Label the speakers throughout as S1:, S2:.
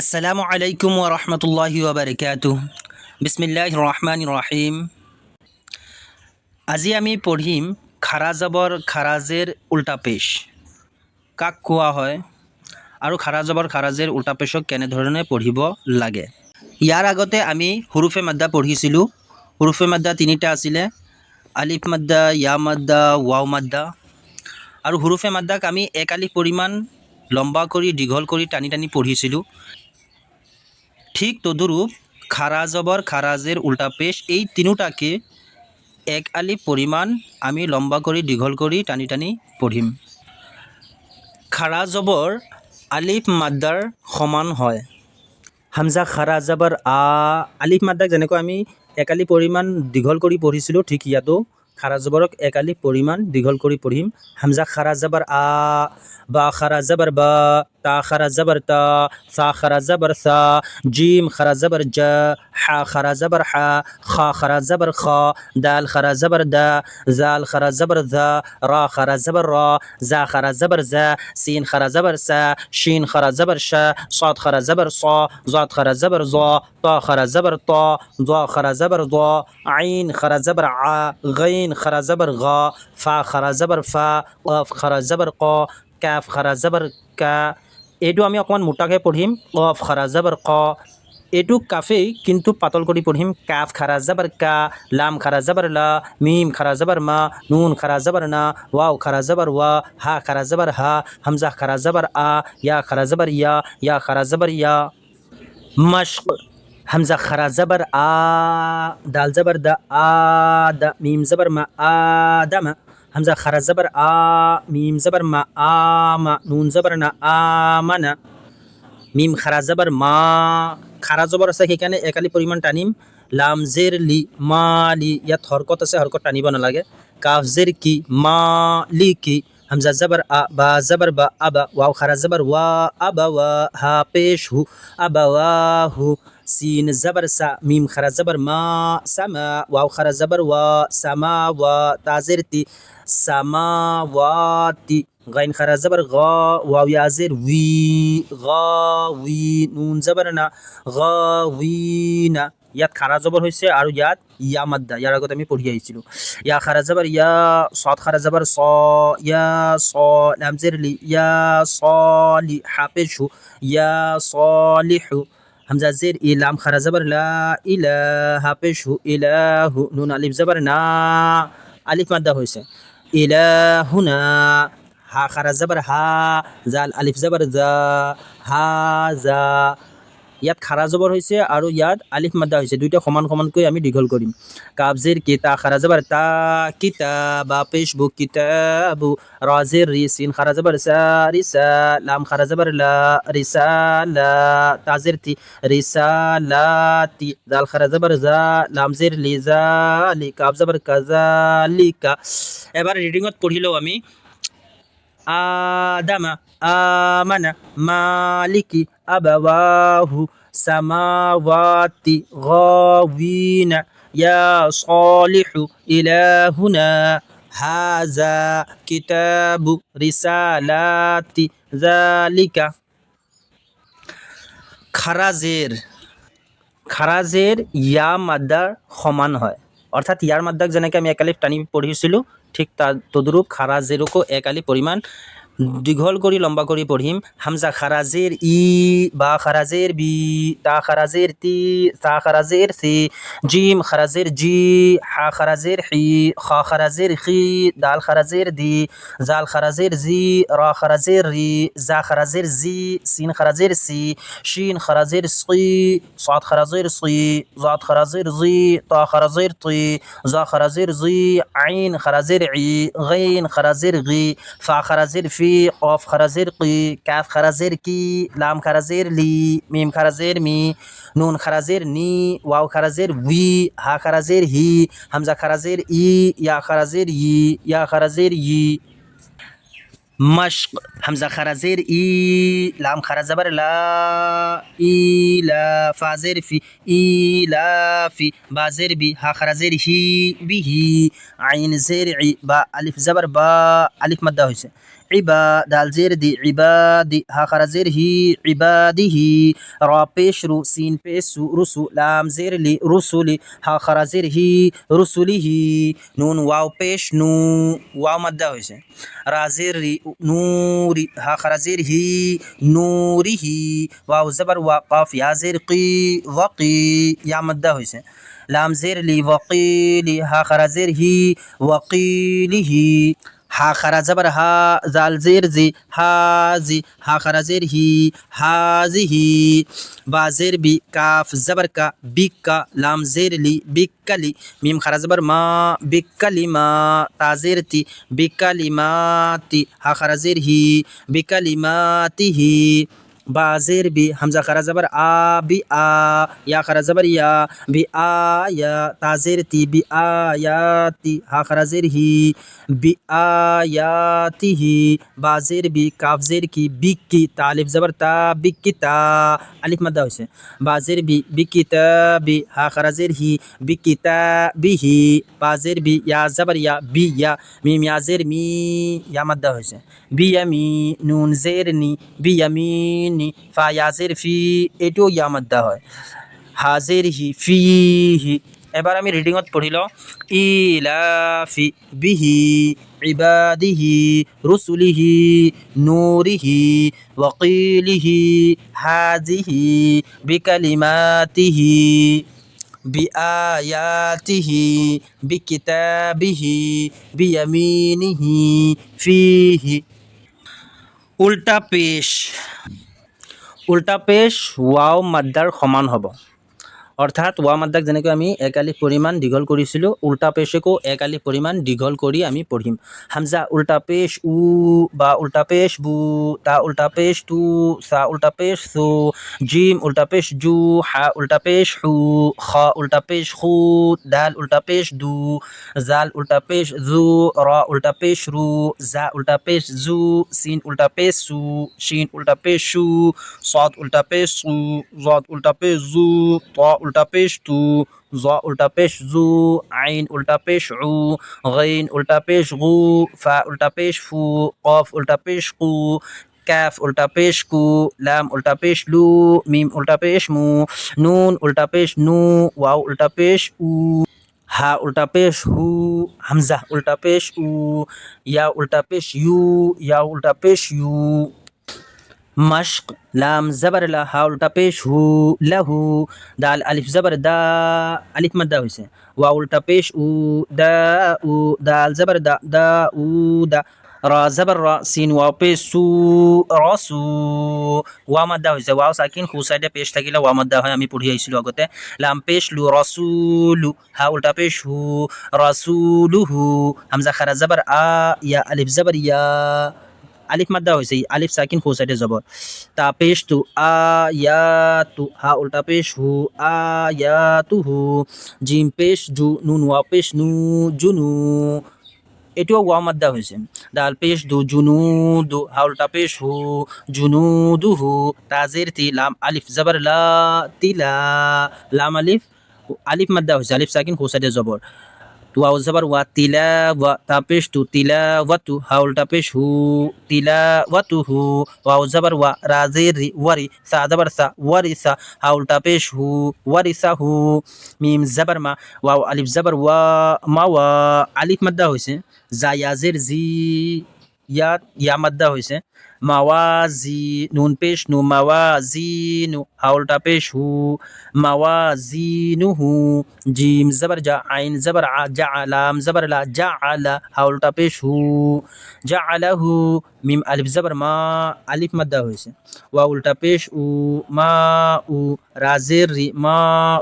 S1: আসসালামু আলাইকুম ওয়া রাহমাতুল্লাহি ওয়া বারাকাতুহু। বিসমিল্লাহির রহমানির রহিম। আজি আমি পঢ়িম খাৰা জবৰ খাৰাজেৰ উল্টা পেশ কাক কোৱা হয় আৰু খাৰা জবৰ খাৰাজেৰ উল্টা পেশক কেনেধৰণে পঢ়িব লাগে। ইয়াৰ আগতে আমি হুৰুফে মাদ্দা পঢ়িছিলোঁ। হুৰুফে মাদ্দা তিনিটা আছিলে, আলিফ মাদ্দা, ইয়া মাদ্দা, ৱাও মাদ্দা। আৰু হুৰুফে মাদ্দাক আমি এক আলিফ পৰিমাণ লম্বা কৰি দীঘল কৰি টানি টানি পঢ়িছিলোঁ। ঠিক তদুরূপ খারা জবর খারাজের উল্টা পেশ এই তিনোটাকে এক আলিফ পরিমাণ আমি লম্বা করে দীঘল করে টানি টানি পঢ়িম। খাৰা জবর আলিফ মাদ্দাৰ সমান হয়। হামজা খাৰা জবর আ, আলিফ মাদ্দাক যেনেকৈ আমি এক আলিফ পৰিমাণ দীঘল কৰি পঢ়িছিলোঁ, ঠিক ইয়াতো খাৰা জবৰক এক আলিফ পৰিমাণ দীঘল কৰি পঢ়িম। হামজা খাৰা জবর আ, বা খারা জবর বা, তা খারা জবর তা, সা খারা জবর সা, জিম খারা জবর জা, হা খারা জবর হা, খা খারা জবর খা, দাল খারা জবর দা, জাল খারা জবর জা, রা খারা জবর রা, জা খারা জবর জা, সিন খারা জবর সা, শিন খারা জবর শা, صاد খারা জবর সা, জাদ খারা জবর জা, তা খারা জবর তা, ضا খারা জবর ضا, আইন খারা জবর আ, গাইন খারা জবর গা, ফা খারা জবর ফা, قاف খারা জবর ক, কাফ খারা জবর কা। এইটো আমি অকণমান মোটাকৈ পঢ়িম। قاف খাৰা জবৰ ক, এইটো কাফেই কিন্তু পাতল কৰি পঢ়িম। কাফ খাৰা জবৰ কা, লাম খাৰা জবৰ লা, মিম খাৰা জবৰ মা, নুন খাৰা জবৰ না, ওয়াও খাৰা জবর ওয়া, হা খাৰা জবর হা, হামজা খাৰা জবর আ, ইয়া খাৰা জবর ইয়া খাৰা জবর ইয়া। মশক হামজা খারা জবর আ, দাল জবর দা, আ দা, মিম জবর মা, আদামা, হামজা খারা জবর আ, মিম জবর মা, আমা, নুন জবর না, আমানা, মিম খারা জবর মা। খারা জবর আছে সেইকাৰণে এক আলিফ পৰিমাণ টানিম। লাম জেৰ লি, মালি, ইয়াত হৰকত আছে, হৰকত টানিব নালাগে। কাফ জেৰ কি, মালিকি, হামজা জবর আ, বা জবর বা, আবা, ওয়াও খারা জবর ওয়া, আবা ওয়া, হা পেশ হু, আবা ওয়া হু, সিন জবর সা, মিম খারা জবর মা, সামা, ওয়াও খারা জবর ওয়া, সামা ওয়া, তাজের তি, সামাওয়াতি, গাইন খারা জবর গা, ওয়াও ইয়াজের উই, গাউই, নুন জবর না, গাউইনা। ইয়াত খাৰা জবৰ হৈছে আৰু ইয়াত ইয়া মাদ্দা, ইয়াৰ আগত আমি পঢ়ি আহিছিলোঁ। ইয়া খাৰা জবৰ ইয়া, صاد খাৰা জবৰ ছ, ইয়া ছ, লাম জেৰ লি, ইয়া ছলি, হা পেশ হু, ইয়া ছলিহু, হামজা জের ই, লাম খারা জবর লা, ইলা, হা পেশ হু, ইলাহু, নুন আলিফ জবর না, আলিফ মাদ্দা হৈছে। ইলাহুনা, হা খারা জবর হা, জাল আলিফ জবর জা, হাজা। ইয়াত খাৰা জবৰ হৈছে আৰু ইয়াত আলিফ মাদ্দা হৈছে, দুইটা সমান সমানকৈ আমি দীঘল কৰিম। কাফ জেৰ কি, তা খাৰা জবৰ তা, কিতাবা পেশ বু, কিতাবু, রা জের রি, সিন খারা জবর সা, রিসা, লাম খারা জবর লা, রিসালা, তা জের তি, রিসালাতি, জাল খারা জবর জা, লাম জের লি, জালি, কাফ জবর কাজালিকা। এবার রিডিংত পঢ়ি লওঁ আমি। আদামা, আমানা, মালিকি, আবাওয়াহু, সামাওয়াতি, গাওয়িনা, ইয়া সালিহু, ইলাহুনা, হাজা, কিতাবু, রিসালাতি, জালিকা। খাৰাজেৰ ইয়া মাদ্দাৰ সমান হয়, অৰ্থাৎ ইয়াৰ মাদ্দাক যেনেকৈ আমি এক আলিফ টানি পঢ়িছিলোঁ, ঠিক তদুৰূপ খাৰাজেৰকো এক আলিফ পৰিমাণ দীঘল কৰি লম্বা কৰি পঢ়িম। হামজা খাৰাজেৰ ই, বা খাৰাজেৰ বি, তা খাৰাজেৰ তি, সা খাৰাজেৰ সি, জিম খাৰাজেৰ জি, হা খাৰাজের হি, খা খারাজের খি, দাল খারাজের দি, জাল খারাজের জি, রা খারাজের রি, জা খারাজের জি, সিন খারাজের সি, শিন খারাজের সি, صاد খারাজের সি, জাদ খারাজের জি, তা খারাজের তি, জা খারাজের জি, আইন খারাজের ই, গাইন খারাজের গি, ফা খারাজের ফি, قاف খারাজের কি, কাফ খারাজের কি, লাম খারাজের লি, মিম খারাজের মি, নুন খারাজের নি, ওয়াও খারাজের উই, হা খারাজের হি, হামজা খারাজের ই, ইয়া খারাজের ই, ইয়া খারাজের ই। মশক হামজা খারাজের ই, লাম খারা জবর লা, ইলা, ফাজের ফি, ইলাফি, বাজের বি, হা খারাজের হি, বিহি, আইন জের ই, বা আলিফ জবর বা, আলিফ মাদ্দা হয়েছে। ইবা দাল জের দি ইবাদি হা খারা জের হি ইবাদিহি র পেশ রু সিন পেশ সু রুসু লাম জের লি রুসুলি হা খারা জের হি রুসুলিহি নুন ওয়াও পেশ নু ওয়াও মাদ্দা হয়েছে রাজের রি নূরি হা খারা জের হি নূরিহি ওয়াও জবর ওয়া কাফ ইয়া জের কি ওয়াকি ইয়া মাদ্দা হয়েছে লাম জের লি ওয়াকিলি হা খারা জের হি ওয়াকিলিহি হা খারা জবর হা জাল জের জি হাজি হা খারা জের হি হাজিহি বা জের বি কাফ জবর কা বিকা লাম জের লি বিকালি মিম খারা জবর মা বিকালি মা তা জের তি বিকালিমাতি হা খারা জের হি বিকালিমাতিহি বা জের বি হামজা খারা জবর আ বি আ ইয়া খারা জবর ইয়া বি আয়া তা জের তি বি আয়াতি হা খারা জের হি বি আয়াতিহি বা জের বি কাফ জের কি বিকি তা আলিফ জবর তা বিকিতা আলিফ মাদ্দা হয়েছে বা জের বি বিকিতাবি হা খারা জের হি বিকিতাবিহি বা জের বি ইয়া জবর ইয়া বি ইয়া মিম ইয়া জের মি ইয়া মাদ্দা হয়েছে বিয়ামি নুন জের নি বিয়ামিনি ফা ইয়া জের ফি এটিও ইয়া মাদ্দা হয় হাজের হি ফিহি এবার আমি রিডিংত পঢ়ি লওঁ ইলাফি বিহি ইবাদিহি রুসুলিহি নূরিহি ওয়াকিলিহি হাজিহি বিকালিমাতিহি বিআয়াতিহি বিকিতাবিহি বিয়ামিনিহি ফিহি উল্টা পেশ উল্টা পেশ ওয়াও মাদ্দাৰ সমান হ'ব অৰ্থাৎ ওয়া মাদ্দাক যেনেকৈ আমি এক আলিফ পৰিমাণ দীঘল কৰিছিলোঁ উল্টা পেশকো এক আলিফ পৰিমাণ দীঘল কৰি আমি পঢ়িম হামজা উল্টা পেশ উ বা উল্টা পেশ বু তা উল্টা পেশ তু সা উল্টা পেশ সু জিম উল্টা পেশ জু হা উল্টা পেশ হু খ উল্টা পেশ খু দাল উল্টা পেশ দু জাল উল্টা পেশ জু র উল্টা পেশ রু জা উল্টা পেশ জু সিন উল্টা পেশ সু শিন উল্টা পেশ সু صاد উল্টা পেশ সু জদ উল্টা পেশ জু ত উল্টা পেশ তু জ উল্টা পেশ জু আইন উল্টা পেশ উ গাইন উল্টা পেশ গু ফা উল্টা পেশ ফু কফ উল্টা পেশ কু কাফ উল্টা পেশ কু লাম উল্টা পেশ লু মিম উল্টা পেশ মু নুন উল্টা পেশ নু ওয়াও উল্টা পেশ উ হা উল্টা পেশ হু হামজা উল্টা পেশ উ ইয়া উল্টা পেশ ইউ ইয়া উল্টা পেশ ইউ मश्क लाम ज़बर ला हा उल्टा पेश हु लहु दाल अलिफ ज़बर दा अलिफ मद्दा हुई से वा उल्टा पेश उ दाल ज़बर दा दा उ दा रा ज़बर रा सीन वाव पेश सु रसु ওয়া মাদ্দা হৈছে ওয়াও সাকিন খু সাইডে পেশ থাকিলে ওয়া মাদ্দা হয় আমি পঢ়ি আহিছিলোঁ আগতে লাম পেশ লু রসুলু হা উল্টা পেশ হু রসুলুহু হামজা খারা জবর আ ইয়া আলিফ জবর ইয়া আলিফ মাদ্দা হয়েছে আলিফ সাকিন খু সাইডে জবর তা পেশ তু আয়াতু হা উল্টা পেশ হু আয়াতুহু জিম পেশ জু নুন ওয়া পেশ নু জুনু এটিও ওয়া মাদ্দা হয়েছে দাল পেশ দু জুনুদু হা উল্টা পেশ হু জুনুদুহু তাজের তি লাম আলিফ জবর লা তিলা লাম আলিফ আলিফ মাদ্দা হয়েছে আলিফ সাকিন খু সাইডে জবর ওয়াও জবর ওয়া তিলাওয়া তা পেশ তু তিলাওয়াতু হা উল্টা পেশ হু তিলাওয়াতুহু ওয়াও জবর ওয়া রা জের রি ওয়ারি সা জবর সা ওয়ারিসা হা উল্টা পেশ হু ওয়ারিসাহু মিম জবর মা ওয়াও আলিফ জবর ওয়া মাওয়া আলিফ মাদ্দা হয়েছে জা ইয়া জের জি ইয়া মাদ্দা হয়েছে মাওয়াজি নুন পেশ নু মাওয়াজিনু হা উল্টা পেশ হু মাওয়াজিনুহু জিম জবর জা আইন জবর আ জা লাম জবর লা জা আলা হা উল্টা পেশ হু জা আলাহু মিম আলিফ জবর মা আলিফ মাদ্দা হয়েছে ওয়া উল্টা পেশ উ মা উ রাজের রি মা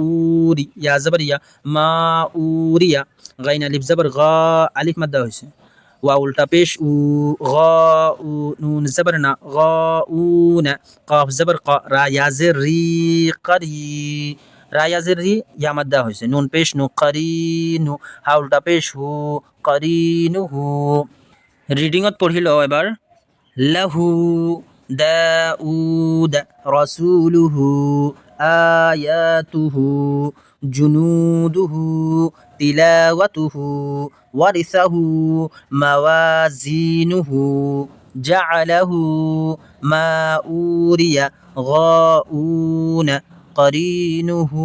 S1: উরি ইয়া জবর ইয়া মা উরিয়া গাইন আলিফ জবর গা আলিফ মাদ্দা হয়েছে ওয়া উল্টা পেশ উ গা উ নুন জবর না গা উ না কাফ জবর কা রা ইয়া জের রি কারি রা ইয়া জের রি ইয়া মাদ্দা হয়েছে নুন পেশ নু কারিনু হা উল্টা পেশ হু কারিনুহু রিডিংত পঢ়ি লওঁ এবাৰ লাহু দাউদ রাসূলুহু আয়াতুহু জুনুদুহু তিলাওয়াতুহু ওয়ারিসাহু মাওয়াজিনুহু জাআলাহু মাউরিয়া গাউনা করিনুহু।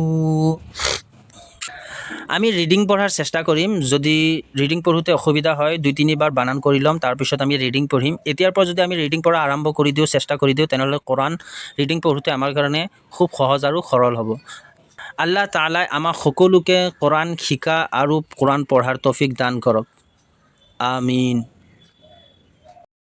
S1: আমি ৰিডিং পঢ়াৰ চেষ্টা কৰিম। যদি ৰিডিং পঢ়োঁতে অসুবিধা হয় 2-3বাৰ বানান কৰি ল'ম, তাৰপিছত আমি ৰিডিং পঢ়িম। এতিয়াৰ পৰা যদি আমি ৰিডিং পঢ়া আৰম্ভ কৰি দিওঁ, চেষ্টা কৰি দিওঁ, তেনেহ'লে কোৰাণ ৰিডিং পঢ়োঁতে আমাৰ কাৰণে খুব সহজ আৰু সৰল হ'ব। আল্লাহ তাআলাই আমাক সকলোকে কোৰাণ শিকা আৰু কোৰাণ পঢ়াৰ তৌফিক দান কৰক। আমিন।